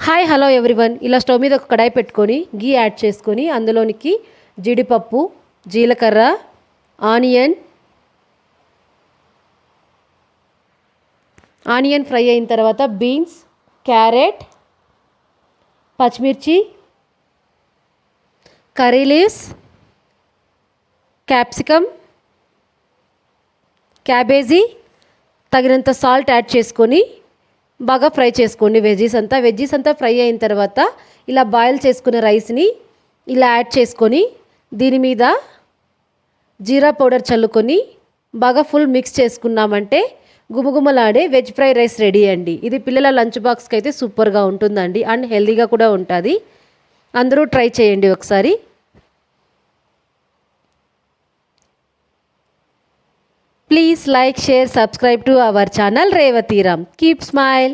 Hi hello everyone. ఇలా stove మీద ఒక కడాయి పెట్టుకొని గీ యాడ్ చేసుకొని అందులోనికి జీడిపప్పు, జీలకర్ర, ఆనియన్ ఫ్రై అయిన తర్వాత బీన్స్, క్యారెట్, పచ్చిమిర్చి, కర్రీ లీవ్స్, క్యాప్సికమ్, క్యాబేజీ, తగినంత సాల్ట్ యాడ్ చేసుకొని బాగా ఫ్రై చేసుకోండి. వెజ్జీస్ అంతా ఫ్రై అయిన తర్వాత ఇలా బాయిల్ చేసుకున్న రైస్ని ఇలా యాడ్ చేసుకొని దీని మీద జీరా పౌడర్ చల్లుకొని బాగా ఫుల్ మిక్స్ చేసుకున్నామంటే గుమగుమలాడే వెజ్ ఫ్రై రైస్ రెడీ అండి. ఇది పిల్లల లంచ్ బాక్స్కి అయితే సూపర్గా ఉంటుందండి అండ్ హెల్తీగా కూడా ఉంటుంది. అందరూ ట్రై చేయండి ఒకసారి. Please like, share, subscribe to our channel Revati Ram. Keep smile.